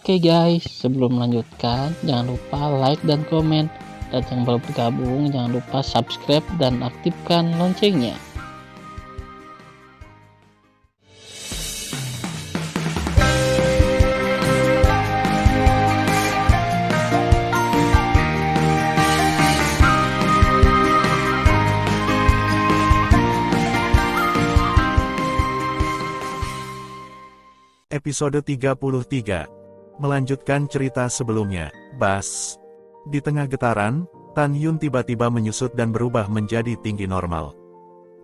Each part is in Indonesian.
Oke guys, sebelum melanjutkan, jangan lupa like dan komen. Dan yang baru bergabung, jangan lupa subscribe dan aktifkan loncengnya. Episode 33. Melanjutkan cerita sebelumnya, Bas. Di tengah getaran, Tan Yun tiba-tiba menyusut dan berubah menjadi tinggi normal.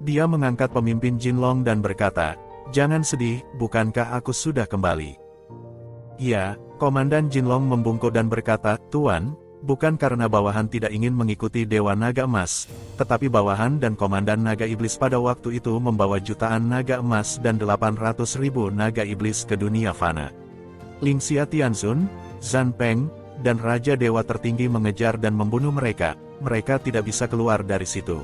Dia mengangkat pemimpin Jinlong dan berkata, "Jangan sedih, bukankah aku sudah kembali?" "Ya," Komandan Jinlong membungkuk dan berkata, "Tuan, bukan karena bawahan tidak ingin mengikuti Dewa Naga Emas, tetapi bawahan dan Komandan Naga Iblis pada waktu itu membawa jutaan naga emas dan 800.000 naga iblis ke dunia fana. Lingxia Tianzun, Zhan Peng, dan Raja Dewa tertinggi mengejar dan membunuh mereka tidak bisa keluar dari situ."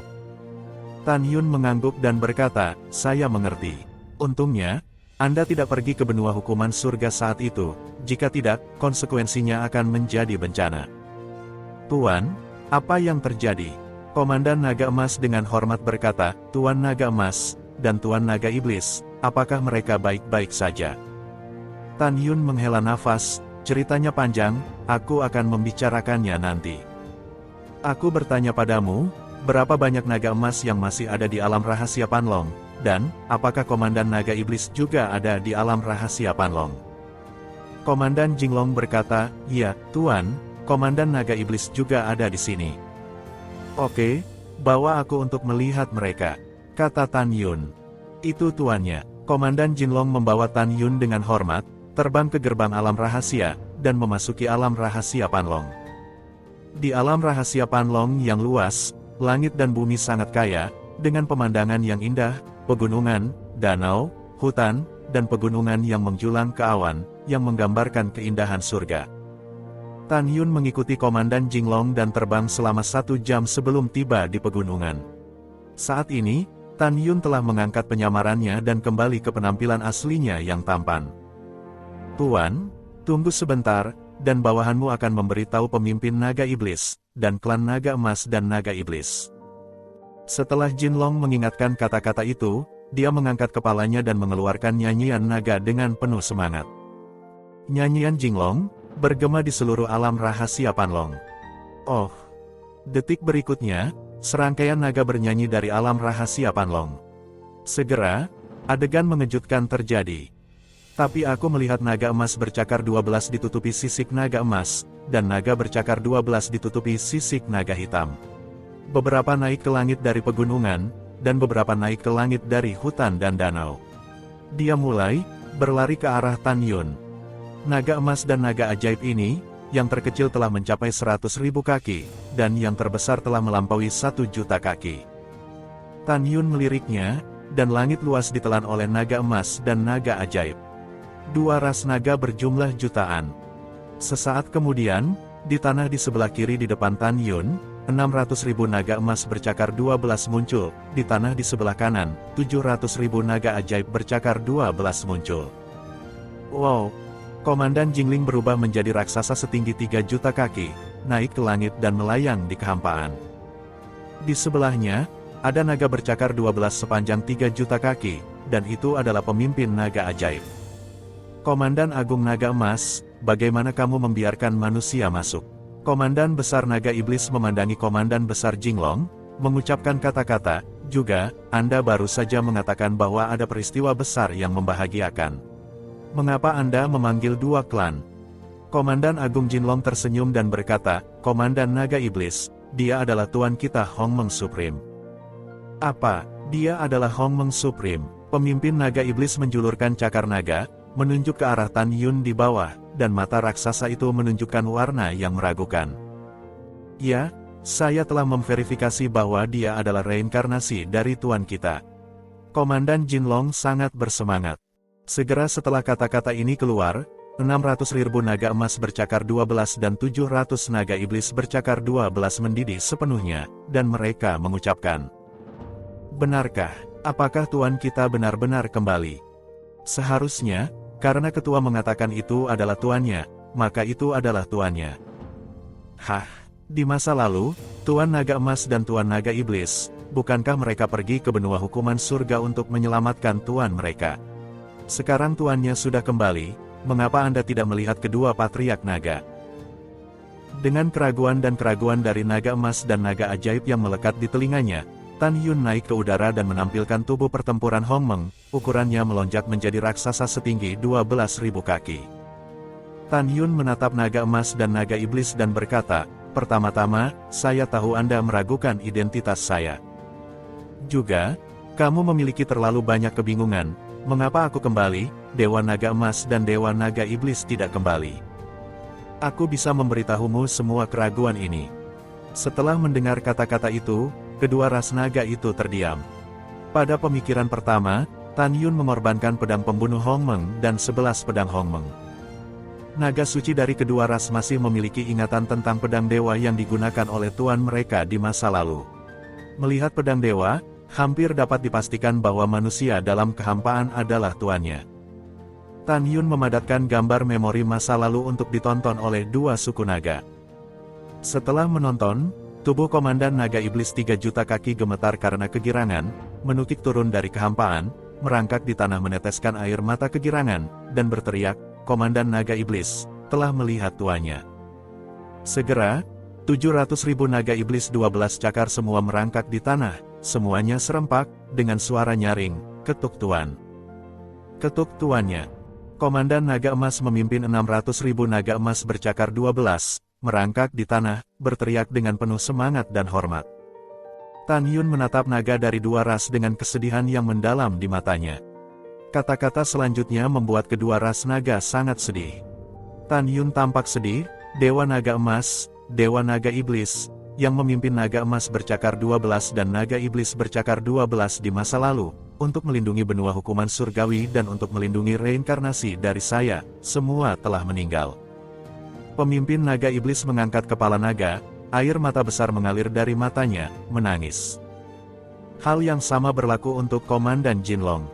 Tan Yun mengangguk dan berkata, "Saya mengerti. Untungnya, Anda tidak pergi ke benua hukuman surga saat itu, jika tidak, konsekuensinya akan menjadi bencana." "Tuan, apa yang terjadi?" Komandan Naga Emas dengan hormat berkata, "Tuan Naga Emas, dan Tuan Naga Iblis, apakah mereka baik-baik saja?" Tan Yun menghela nafas, "Ceritanya panjang, aku akan membicarakannya nanti. Aku bertanya padamu, berapa banyak naga emas yang masih ada di alam rahasia Panlong, dan, apakah Komandan Naga Iblis juga ada di alam rahasia Panlong?" Komandan Jinlong berkata, "Ya, Tuan, Komandan Naga Iblis juga ada di sini." "Oke, bawa aku untuk melihat mereka," kata Tan Yun. "Itu tuannya." Komandan Jinlong membawa Tan Yun dengan hormat, terbang ke gerbang alam rahasia, dan memasuki alam rahasia Panlong. Di alam rahasia Panlong yang luas, langit dan bumi sangat kaya, dengan pemandangan yang indah, pegunungan, danau, hutan, dan pegunungan yang menjulang ke awan, yang menggambarkan keindahan surga. Tan Yun mengikuti Komandan Jinlong dan terbang selama 1 jam sebelum tiba di pegunungan. Saat ini, Tan Yun telah mengangkat penyamarannya dan kembali ke penampilan aslinya yang tampan. "Tuan, tunggu sebentar, dan bawahanmu akan memberitahu pemimpin Naga Iblis, dan klan Naga Emas dan Naga Iblis." Setelah Jinlong mengingatkan kata-kata itu, dia mengangkat kepalanya dan mengeluarkan nyanyian naga dengan penuh semangat. Nyanyian Jinlong bergema di seluruh alam rahasia Panlong. Oh! Detik berikutnya, serangkaian naga bernyanyi dari alam rahasia Panlong. Segera, adegan mengejutkan terjadi. "Tapi aku melihat naga emas bercakar 12 ditutupi sisik naga emas, dan naga bercakar 12 ditutupi sisik naga hitam. Beberapa naik ke langit dari pegunungan, dan beberapa naik ke langit dari hutan dan danau." Dia mulai berlari ke arah Tan Yun. Naga emas dan naga ajaib ini, yang terkecil telah mencapai 100.000 kaki, dan yang terbesar telah melampaui 1 juta kaki. Tan Yun meliriknya, dan langit luas ditelan oleh naga emas dan naga ajaib. 2 ras naga berjumlah jutaan. Sesaat kemudian, di tanah di sebelah kiri di depan Tan Yun, 600.000 naga emas bercakar 12 muncul, di tanah di sebelah kanan, 700.000 naga ajaib bercakar 12 muncul. Wow! Komandan Jingling berubah menjadi raksasa setinggi 3 juta kaki, naik ke langit dan melayang di kehampaan. Di sebelahnya, ada naga bercakar 12 sepanjang 3 juta kaki, dan itu adalah pemimpin naga ajaib. "Komandan Agung Naga Emas, bagaimana kamu membiarkan manusia masuk?" Komandan Besar Naga Iblis memandangi Komandan Besar Jinlong, mengucapkan kata-kata, "Juga, Anda baru saja mengatakan bahwa ada peristiwa besar yang membahagiakan. Mengapa Anda memanggil 2 klan?" Komandan Agung Jinlong tersenyum dan berkata, "Komandan Naga Iblis, dia adalah tuan kita Hong Meng Supreme." "Apa? Dia adalah Hong Meng Supreme?" Pemimpin Naga Iblis menjulurkan cakar naga, menunjuk ke arah Tan Yun di bawah, dan mata raksasa itu menunjukkan warna yang meragukan. "Ya, saya telah memverifikasi bahwa dia adalah reinkarnasi dari tuan kita." Komandan Jinlong sangat bersemangat. Segera setelah kata-kata ini keluar, 600.000 naga emas bercakar 12 dan 700 naga iblis bercakar 12 mendidih sepenuhnya, dan mereka mengucapkan, "Benarkah, apakah Tuan kita benar-benar kembali?" Seharusnya, karena ketua mengatakan itu adalah tuannya, maka itu adalah tuannya. Hah, di masa lalu, Tuan Naga Emas dan Tuan Naga Iblis, bukankah mereka pergi ke benua hukuman surga untuk menyelamatkan tuan mereka? Sekarang tuannya sudah kembali, mengapa Anda tidak melihat kedua patriark naga? Dengan keraguan dari Naga Emas dan Naga Ajaib yang melekat di telinganya, Tan Yun naik ke udara dan menampilkan tubuh pertempuran Hong Meng, ukurannya melonjak menjadi raksasa setinggi 12.000 kaki. Tan Yun menatap Naga Emas dan Naga Iblis dan berkata, "Pertama-tama, saya tahu Anda meragukan identitas saya. Juga, kamu memiliki terlalu banyak kebingungan, mengapa aku kembali, Dewa Naga Emas dan Dewa Naga Iblis tidak kembali. Aku bisa memberitahumu semua keraguan ini." Setelah mendengar kata-kata itu, kedua ras naga itu terdiam. Pada pemikiran pertama, Tan Yun mengorbankan pedang pembunuh Hong Meng dan 11 pedang Hong Meng. Naga suci dari kedua ras masih memiliki ingatan tentang pedang dewa yang digunakan oleh tuan mereka di masa lalu. Melihat pedang dewa, hampir dapat dipastikan bahwa manusia dalam kehampaan adalah tuannya. Tan Yun memadatkan gambar memori masa lalu untuk ditonton oleh dua suku naga. Setelah menonton, tubuh Komandan Naga Iblis 3 juta kaki gemetar karena kegirangan, menukik turun dari kehampaan, merangkak di tanah meneteskan air mata kegirangan, dan berteriak, "Komandan Naga Iblis telah melihat tuannya." Segera, 700.000 Naga Iblis 12 cakar semua merangkak di tanah, semuanya serempak, dengan suara nyaring, "Ketuk tuan! Ketuk tuannya!" Komandan Naga Emas memimpin 600.000 Naga Emas bercakar 12, merangkak di tanah, berteriak dengan penuh semangat dan hormat. Tan Yun menatap naga dari dua ras dengan kesedihan yang mendalam di matanya. Kata-kata selanjutnya membuat kedua ras naga sangat sedih. Tan Yun tampak sedih, Dewa Naga Emas, Dewa Naga Iblis, yang memimpin Naga Emas bercakar 12 dan Naga Iblis bercakar 12 di masa lalu, untuk melindungi benua hukuman surgawi dan untuk melindungi reinkarnasi dari saya, semua telah meninggal. Pemimpin Naga Iblis mengangkat kepala naga, air mata besar mengalir dari matanya, menangis. Hal yang sama berlaku untuk Komandan Jinlong.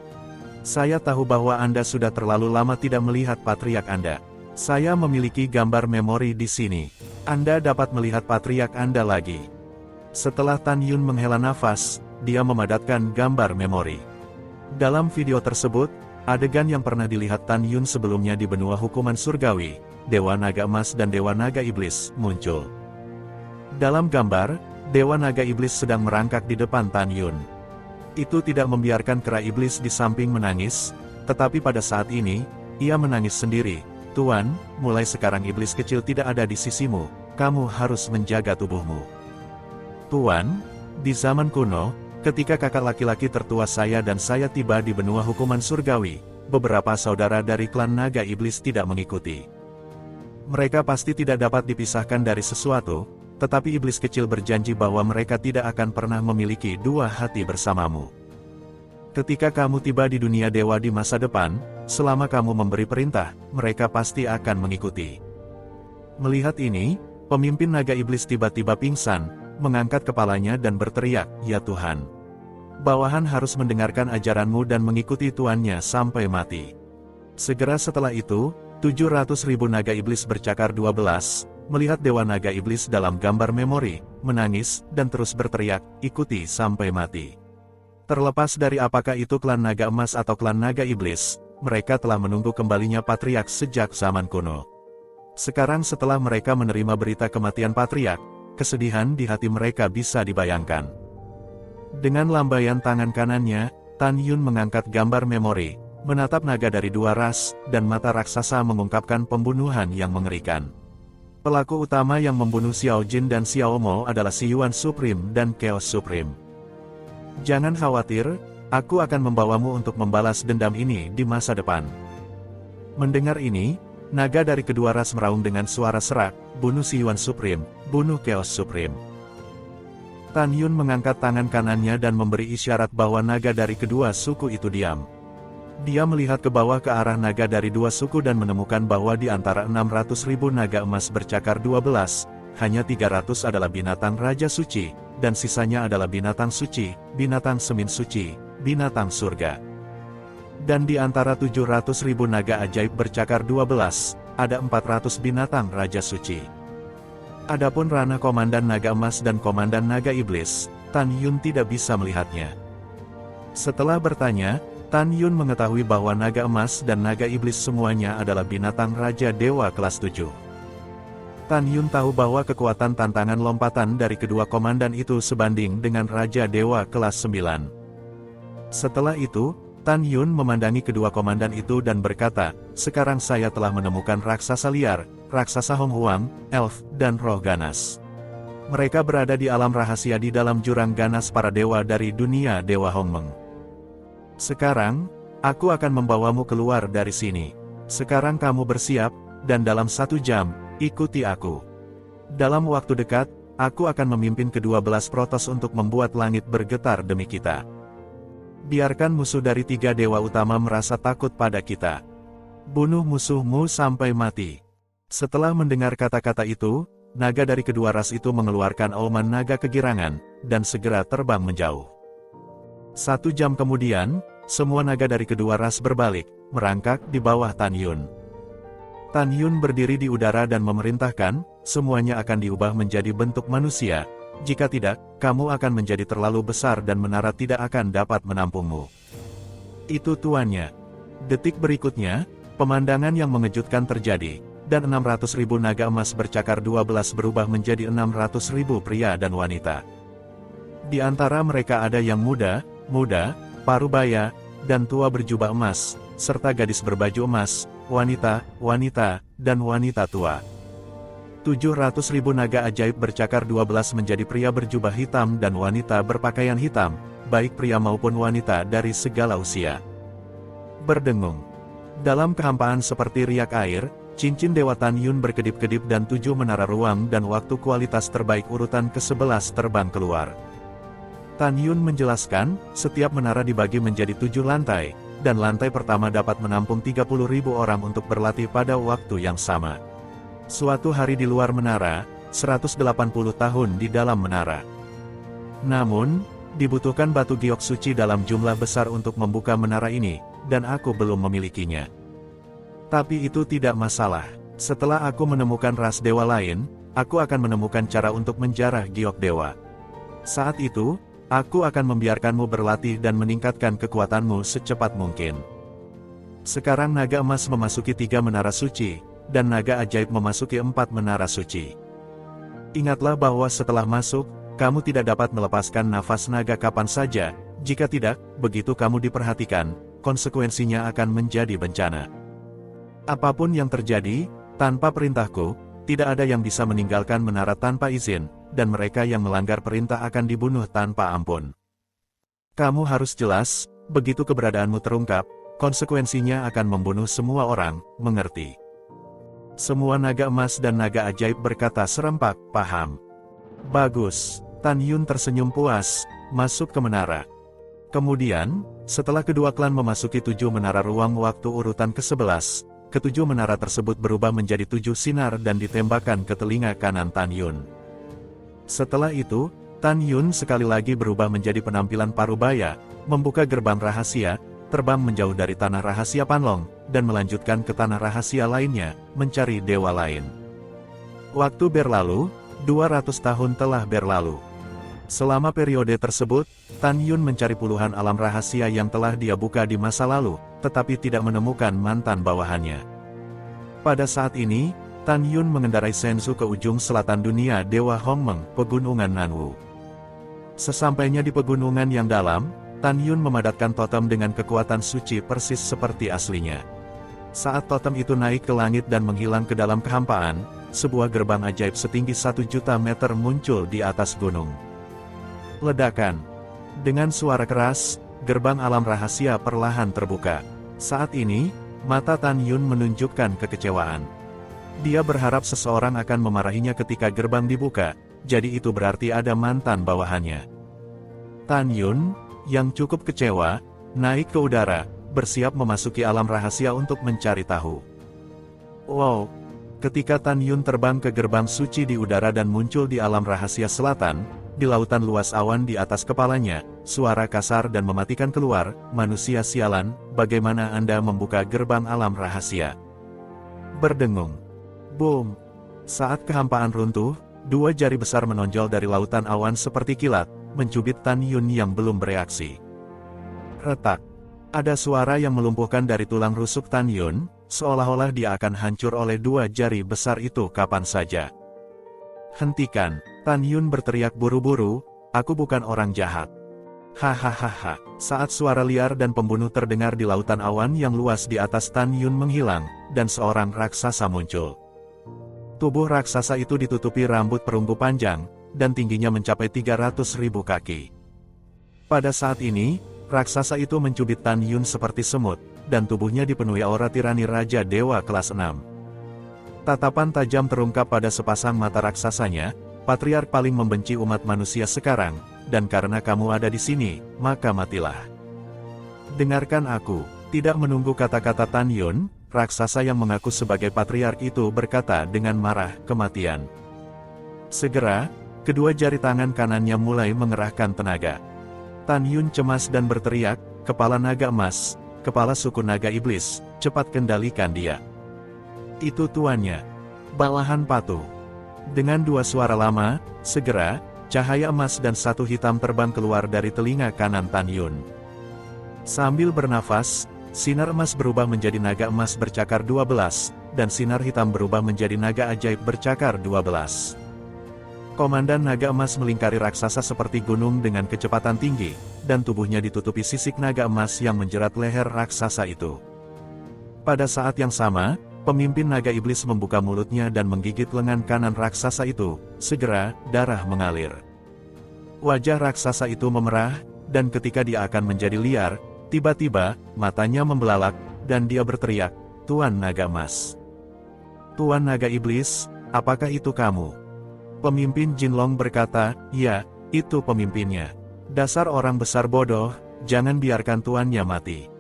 "Saya tahu bahwa Anda sudah terlalu lama tidak melihat patriark Anda. Saya memiliki gambar memori di sini. Anda dapat melihat patriark Anda lagi." Setelah Tan Yun menghela nafas, dia memadatkan gambar memori. Dalam video tersebut, adegan yang pernah dilihat Tan Yun sebelumnya di benua hukuman surgawi, Dewa Naga Emas dan Dewa Naga Iblis, muncul. Dalam gambar, Dewa Naga Iblis sedang merangkak di depan Tan Yun. Itu tidak membiarkan kera iblis di samping menangis, tetapi pada saat ini, ia menangis sendiri. "Tuan, mulai sekarang iblis kecil tidak ada di sisimu, kamu harus menjaga tubuhmu." "Tuan, di zaman kuno, ketika kakak laki-laki tertua saya dan saya tiba di benua hukuman surgawi, beberapa saudara dari klan Naga Iblis tidak mengikuti. Mereka pasti tidak dapat dipisahkan dari sesuatu, tetapi iblis kecil berjanji bahwa mereka tidak akan pernah memiliki dua hati bersamamu. Ketika kamu tiba di dunia dewa di masa depan, selama kamu memberi perintah, mereka pasti akan mengikuti." Melihat ini, pemimpin Naga Iblis tiba-tiba pingsan, mengangkat kepalanya dan berteriak, "Ya Tuhan! Bawahan harus mendengarkan ajaranmu dan mengikuti tuannya sampai mati." Segera setelah itu, 700.000 Naga Iblis bercakar 12, melihat Dewa Naga Iblis dalam gambar memori, menangis, dan terus berteriak, "Ikuti sampai mati." Terlepas dari apakah itu klan Naga Emas atau klan Naga Iblis, mereka telah menunggu kembalinya patriark sejak zaman kuno. Sekarang setelah mereka menerima berita kematian patriark, kesedihan di hati mereka bisa dibayangkan. Dengan lambaian tangan kanannya, Tan Yun mengangkat gambar memori, menatap naga dari dua ras, dan mata raksasa mengungkapkan pembunuhan yang mengerikan. Pelaku utama yang membunuh Xiao Jin dan Xiao Mo adalah Si Yuan Supreme dan Chaos Supreme. "Jangan khawatir, aku akan membawamu untuk membalas dendam ini di masa depan." Mendengar ini, naga dari kedua ras meraung dengan suara serak, "Bunuh Si Yuan Supreme, bunuh Chaos Supreme." Tan Yun mengangkat tangan kanannya dan memberi isyarat bahwa naga dari kedua suku itu diam. Dia melihat ke bawah ke arah naga dari dua suku dan menemukan bahwa di antara 600.000 naga emas bercakar 12, hanya 300 adalah binatang Raja Suci, dan sisanya adalah binatang suci, binatang semin suci, binatang surga. Dan di antara 700.000 naga ajaib bercakar 12, ada 400 binatang Raja Suci. Adapun ranah Komandan Naga Emas dan Komandan Naga Iblis, Tan Yun tidak bisa melihatnya. Setelah bertanya, Tan Yun mengetahui bahwa Naga Emas dan Naga Iblis semuanya adalah binatang Raja Dewa kelas 7. Tan Yun tahu bahwa kekuatan tantangan lompatan dari kedua komandan itu sebanding dengan Raja Dewa kelas 9. Setelah itu, Tan Yun memandangi kedua komandan itu dan berkata, "Sekarang saya telah menemukan raksasa liar, raksasa Hong Huang, elf, dan roh ganas. Mereka berada di alam rahasia di dalam jurang ganas para dewa dari dunia Dewa Hongmeng. Sekarang, aku akan membawamu keluar dari sini. Sekarang kamu bersiap, dan dalam 1 jam, ikuti aku. Dalam waktu dekat, aku akan memimpin ke-12 protos untuk membuat langit bergetar demi kita. Biarkan musuh dari 3 dewa utama merasa takut pada kita. Bunuh musuhmu sampai mati." Setelah mendengar kata-kata itu, naga dari kedua ras itu mengeluarkan auman naga kegirangan, dan segera terbang menjauh. 1 jam kemudian, semua naga dari kedua ras berbalik, merangkak di bawah Tan Yun. Tan Yun berdiri di udara dan memerintahkan, "Semuanya akan diubah menjadi bentuk manusia. Jika tidak, kamu akan menjadi terlalu besar dan menara tidak akan dapat menampungmu." Itu tuannya. Detik berikutnya, pemandangan yang mengejutkan terjadi, dan 600.000 naga emas bercakar 12 berubah menjadi 600.000 pria dan wanita. Di antara mereka ada yang muda, parubaya, dan tua berjubah emas, serta gadis berbaju emas, wanita, dan wanita tua. 700.000 naga ajaib bercakar 12 menjadi pria berjubah hitam dan wanita berpakaian hitam, baik pria maupun wanita dari segala usia. Berdengung. Dalam kehampaan seperti riak air, cincin Dewa Tan Yun berkedip-kedip dan 7 menara ruang dan waktu kualitas terbaik urutan ke-11 terbang keluar. Tan Yun menjelaskan, setiap menara dibagi menjadi 7 lantai, dan lantai pertama dapat menampung 30.000 orang untuk berlatih pada waktu yang sama. Suatu hari di luar menara, 180 tahun di dalam menara. Namun, dibutuhkan batu giok suci dalam jumlah besar untuk membuka menara ini, dan aku belum memilikinya. Tapi itu tidak masalah. Setelah aku menemukan ras dewa lain, aku akan menemukan cara untuk menjarah giok dewa. Saat itu, aku akan membiarkanmu berlatih dan meningkatkan kekuatanmu secepat mungkin. Sekarang naga emas memasuki 3 menara suci, dan naga ajaib memasuki 4 menara suci. Ingatlah bahwa setelah masuk, kamu tidak dapat melepaskan nafas naga kapan saja, jika tidak, begitu kamu diperhatikan, konsekuensinya akan menjadi bencana. Apapun yang terjadi, tanpa perintahku, tidak ada yang bisa meninggalkan menara tanpa izin, dan mereka yang melanggar perintah akan dibunuh tanpa ampun. Kamu harus jelas, begitu keberadaanmu terungkap, konsekuensinya akan membunuh semua orang, mengerti? Semua naga emas dan naga ajaib berkata serempak, "Paham." "Bagus." Tan Yun tersenyum puas, masuk ke menara. Kemudian, setelah kedua klan memasuki 7 menara ruang waktu urutan ke-11, ke-7 menara tersebut berubah menjadi 7 sinar dan ditembakkan ke telinga kanan Tan Yun. Setelah itu, Tan Yun sekali lagi berubah menjadi penampilan parubaya, membuka gerbang rahasia, terbang menjauh dari tanah rahasia Panlong, dan melanjutkan ke tanah rahasia lainnya, mencari dewa lain. Waktu berlalu, 200 tahun telah berlalu. Selama periode tersebut, Tan Yun mencari puluhan alam rahasia yang telah dia buka di masa lalu, tetapi tidak menemukan mantan bawahannya. Pada saat ini, Tan Yun mengendarai Senzu ke ujung selatan dunia Dewa Hongmeng, Pegunungan Nanwu. Sesampainya di pegunungan yang dalam, Tan Yun memadatkan totem dengan kekuatan suci persis seperti aslinya. Saat totem itu naik ke langit dan menghilang ke dalam kehampaan, sebuah gerbang ajaib setinggi 1 juta meter muncul di atas gunung. Ledakan. Dengan suara keras, gerbang alam rahasia perlahan terbuka. Saat ini, mata Tan Yun menunjukkan kekecewaan. Dia berharap seseorang akan memarahinya ketika gerbang dibuka, jadi itu berarti ada mantan bawahannya. Tan Yun, yang cukup kecewa, naik ke udara, bersiap memasuki alam rahasia untuk mencari tahu. Wow! Ketika Tan Yun terbang ke gerbang suci di udara dan muncul di alam rahasia selatan, di lautan luas awan di atas kepalanya, suara kasar dan mematikan keluar, "Manusia sialan, bagaimana Anda membuka gerbang alam rahasia?" berdengung. Boom! Saat kehampaan runtuh, dua jari besar menonjol dari lautan awan seperti kilat, mencubit Tan Yun yang belum bereaksi. Retak. Ada suara yang melumpuhkan dari tulang rusuk Tan Yun, seolah-olah dia akan hancur oleh dua jari besar itu kapan saja. Hentikan, Tan Yun berteriak buru-buru, aku bukan orang jahat. Hahaha. Saat suara liar dan pembunuh terdengar di lautan awan yang luas di atas Tan Yun menghilang, dan seorang raksasa muncul. Tubuh raksasa itu ditutupi rambut perunggu panjang, dan tingginya mencapai 300.000 kaki. Pada saat ini, raksasa itu mencubit Tan Yun seperti semut, dan tubuhnya dipenuhi aura tirani Raja Dewa kelas 6. Tatapan tajam terungkap pada sepasang mata raksasanya, patriark paling membenci umat manusia sekarang, dan karena kamu ada di sini, maka matilah. Dengarkan aku. Tidak menunggu kata-kata Tan Yun, raksasa yang mengaku sebagai patriark itu berkata dengan marah, kematian. Segera, kedua jari tangan kanannya mulai mengerahkan tenaga. Tan Yun cemas dan berteriak, kepala naga emas, kepala suku naga iblis, cepat kendalikan dia. Itu tuannya. Balahan patuh. Dengan dua suara lama, segera, cahaya emas dan satu hitam terbang keluar dari telinga kanan Tan Yun. Sambil bernafas, sinar emas berubah menjadi naga emas bercakar 12, dan sinar hitam berubah menjadi naga ajaib bercakar 12. Komandan naga emas melingkari raksasa seperti gunung dengan kecepatan tinggi, dan tubuhnya ditutupi sisik naga emas yang menjerat leher raksasa itu. Pada saat yang sama, pemimpin naga iblis membuka mulutnya dan menggigit lengan kanan raksasa itu, segera, darah mengalir. Wajah raksasa itu memerah, dan ketika dia akan menjadi liar, tiba-tiba, matanya membelalak, dan dia berteriak, Tuan Naga Emas. Tuan Naga Iblis, apakah itu kamu? Pemimpin Jinlong berkata, ya, itu pemimpinnya. Dasar orang besar bodoh, jangan biarkan tuannya mati.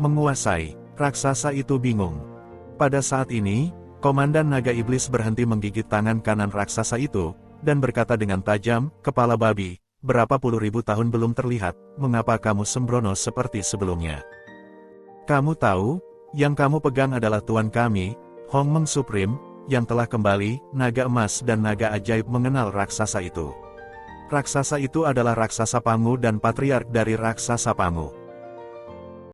Menguasai, raksasa itu bingung. Pada saat ini, Komandan Naga Iblis berhenti menggigit tangan kanan raksasa itu, dan berkata dengan tajam, kepala babi, berapa puluh ribu tahun belum terlihat, mengapa kamu sembrono seperti sebelumnya? Kamu tahu, yang kamu pegang adalah tuan kami, Hong Meng Supreme, yang telah kembali, naga emas dan naga ajaib mengenal raksasa itu. Raksasa itu adalah raksasa Pangu dan patriark dari raksasa Pangu.